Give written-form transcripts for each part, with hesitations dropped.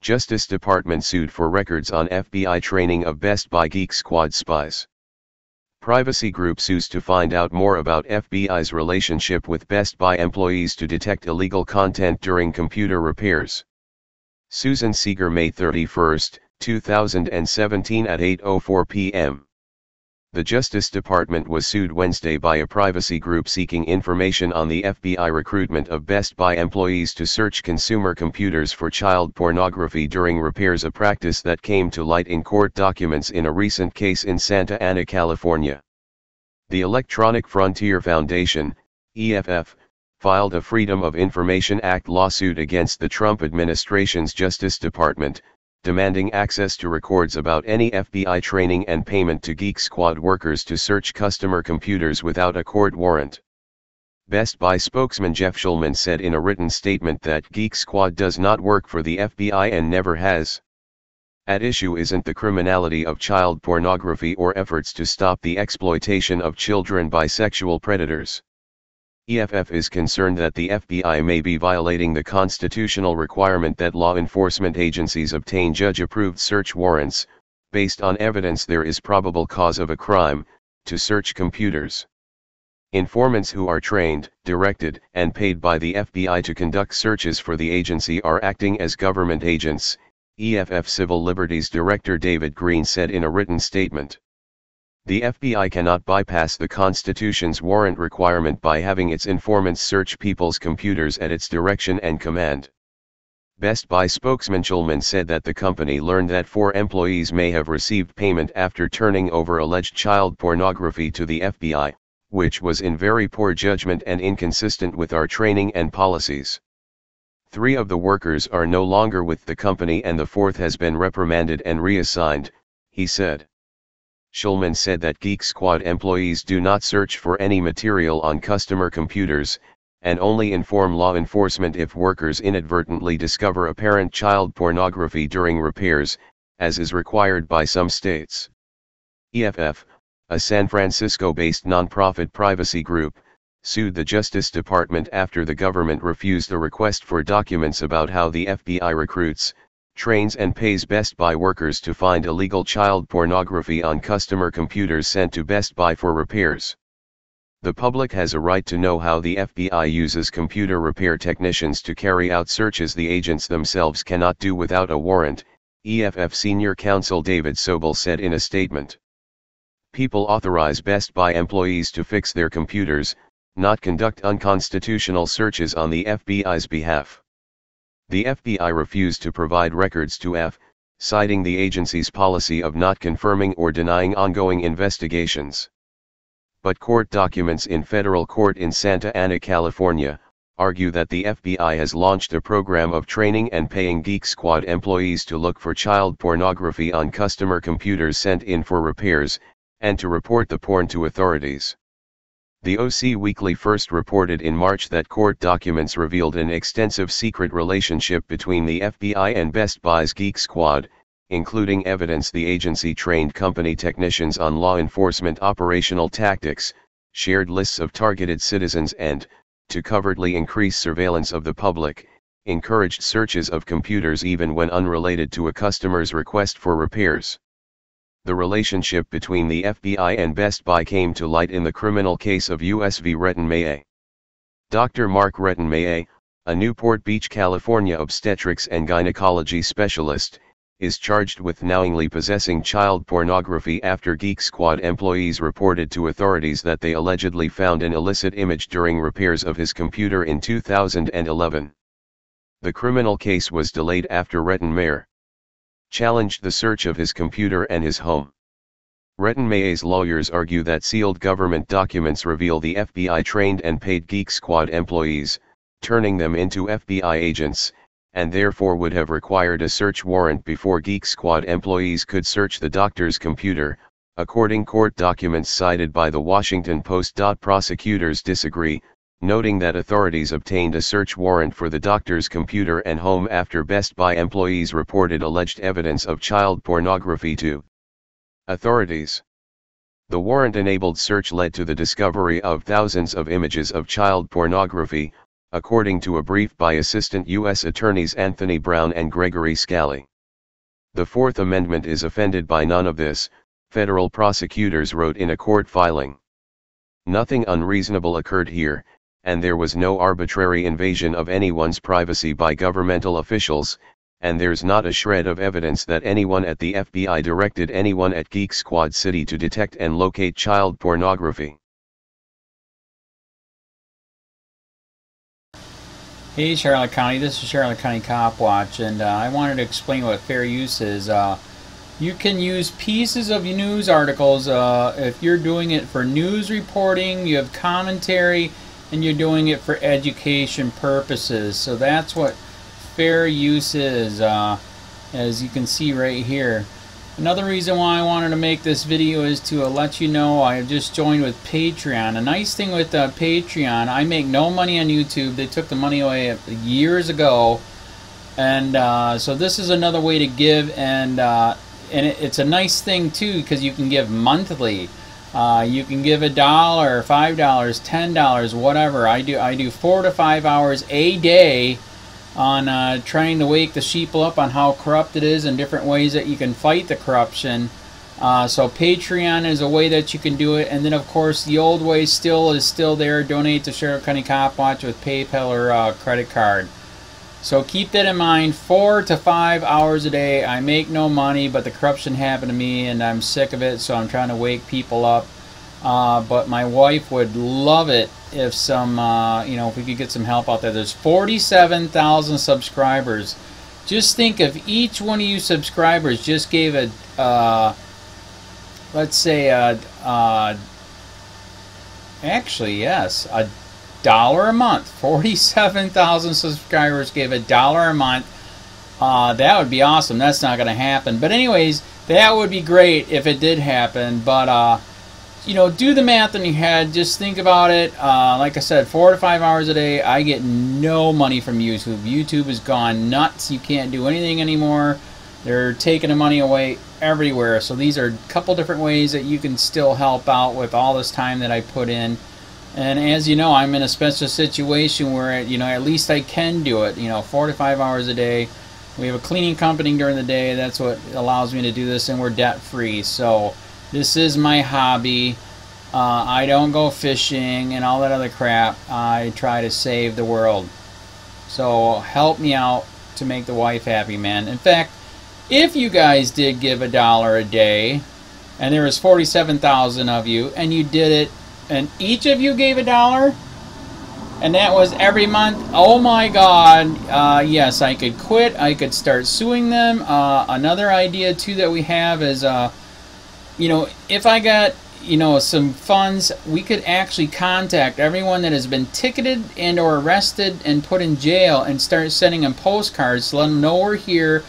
Justice Department sued for records on FBI training of Best Buy Geek Squad spies. Privacy group sues to find out more about FBI's relationship with Best Buy employees to detect illegal content during computer repairs. Susan Seeger, May 31, 2017 at 8:04 p.m. The Justice Department was sued Wednesday by a privacy group seeking information on the FBI recruitment of Best Buy employees to search consumer computers for child pornography during repairs, a practice that came to light in court documents in a recent case in Santa Ana, California. The Electronic Frontier Foundation, EFF, filed a Freedom of Information Act lawsuit against the Trump administration's Justice Department, demanding access to records about any FBI training and payment to Geek Squad workers to search customer computers without a court warrant. Best Buy spokesman Jeff Shulman said in a written statement that Geek Squad does not work for the FBI and never has. At issue isn't the criminality of child pornography or efforts to stop the exploitation of children by sexual predators. EFF is concerned that the FBI may be violating the constitutional requirement that law enforcement agencies obtain judge-approved search warrants, based on evidence there is probable cause of a crime, to search computers. Informants who are trained, directed, and paid by the FBI to conduct searches for the agency are acting as government agents, EFF Civil Liberties Director David Green said in a written statement. The FBI cannot bypass the Constitution's warrant requirement by having its informants search people's computers at its direction and command. Best Buy spokesman Shulman said that the company learned that 4 employees may have received payment after turning over alleged child pornography to the FBI, which was in very poor judgment and inconsistent with our training and policies. 3 of the workers are no longer with the company and the 4th has been reprimanded and reassigned, he said. Shulman said that Geek Squad employees do not search for any material on customer computers, and only inform law enforcement if workers inadvertently discover apparent child pornography during repairs, as is required by some states. EFF, a San Francisco-based nonprofit privacy group, sued the Justice Department after the government refused a request for documents about how the FBI recruits, trains and pays Best Buy workers to find illegal child pornography on customer computers sent to Best Buy for repairs. The public has a right to know how the FBI uses computer repair technicians to carry out searches the agents themselves cannot do without a warrant, EFF Senior Counsel David Sobel said in a statement. People authorize Best Buy employees to fix their computers, not conduct unconstitutional searches on the FBI's behalf. The FBI refused to provide records to F, citing the agency's policy of not confirming or denying ongoing investigations. But court documents in federal court in Santa Ana, California, argue that the FBI has launched a program of training and paying Geek Squad employees to look for child pornography on customer computers sent in for repairs, and to report the porn to authorities. The OC Weekly first reported in March that court documents revealed an extensive secret relationship between the FBI and Best Buy's Geek Squad, including evidence the agency trained company technicians on law enforcement operational tactics, shared lists of targeted citizens and, to covertly increase surveillance of the public, encouraged searches of computers even when unrelated to a customer's request for repairs. The relationship between the FBI and Best Buy came to light in the criminal case of U.S. v. Rettenmaier. Dr. Mark Rettenmaier, a Newport Beach, California obstetrics and gynecology specialist, is charged with knowingly possessing child pornography after Geek Squad employees reported to authorities that they allegedly found an illicit image during repairs of his computer in 2011. The criminal case was delayed after Rettenmaier challenged the search of his computer and his home. Rettenmaier's lawyers argue that sealed government documents reveal the FBI trained and paid Geek Squad employees, turning them into FBI agents, and therefore would have required a search warrant before Geek Squad employees could search the doctor's computer, according court documents cited by the Washington Post. Prosecutors disagree, noting that authorities obtained a search warrant for the doctor's computer and home after Best Buy employees reported alleged evidence of child pornography to authorities. The warrant-enabled search led to the discovery of thousands of images of child pornography, according to a brief by Assistant U.S. Attorneys Anthony Brown and Gregory Scally. The Fourth Amendment is offended by none of this, federal prosecutors wrote in a court filing. Nothing unreasonable occurred here, and there was no arbitrary invasion of anyone's privacy by governmental officials, and there's not a shred of evidence that anyone at the FBI directed anyone at Geek Squad City to detect and locate child pornography. Hey Charlotte County, this is Charlotte County COPWATCH, and I wanted to explain what fair use is. You can use pieces of news articles if you're doing it for news reporting, you have commentary, and you're doing it for education purposes. So that's what fair use is, as you can see right here. Another reason why I wanted to make this video is to let you know I have just joined with Patreon. A nice thing with Patreon, I make no money on YouTube. They took the money away years ago, and so this is another way to give, and it's a nice thing too because you can give monthly. You can give $1, $5, $10, whatever. I do 4 to 5 hours a day on trying to wake the sheeple up on how corrupt it is and different ways that you can fight the corruption. So Patreon is a way that you can do it, and then of course the old way is still there. Donate to Charlotte County COPWATCH with PayPal or credit card. So keep that in mind. 4 to 5 hours a day. I make no money, but the corruption happened to me and I'm sick of it, so I'm trying to wake people up. But my wife would love it if if we could get some help out there. There's 47,000 subscribers. Just think if each one of you subscribers just gave let's say actually yes, $1 a month. 47,000 subscribers gave $1 a month. That would be awesome. That's not going to happen. But anyways, that would be great if it did happen. But do the math in your head. Just think about it. Like I said, 4 to 5 hours a day. I get no money from YouTube. YouTube has gone nuts. You can't do anything anymore. They're taking the money away everywhere. So these are a couple different ways that you can still help out with all this time that I put in. And as you know, I'm in a special situation where at least I can do it. 4 to 5 hours a day. We have a cleaning company during the day. That's what allows me to do this, and we're debt free. So this is my hobby. I don't go fishing and all that other crap. I try to save the world. So help me out to make the wife happy, man. In fact, if you guys did give $1 a day, and there was 47,000 of you, and you did it, and each of you gave $1, and that was every month, oh my God, yes, I could quit. I could start suing them. Another idea too that we have is if I got some funds, we could actually contact everyone that has been ticketed and or arrested and put in jail and start sending them postcards to let them know we're here,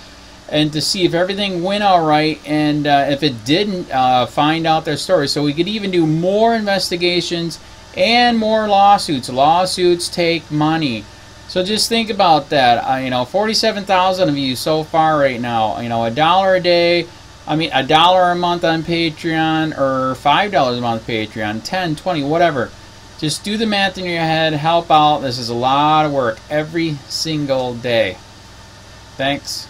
and to see if everything went all right, and if it didn't, find out their story. So we could even do more investigations and more lawsuits. Lawsuits take money. So just think about that. 47,000 of you so far right now. $1 a day. $1 a month on Patreon, or $5 a month Patreon, 10, 20, whatever. Just do the math in your head. Help out. This is a lot of work every single day. Thanks.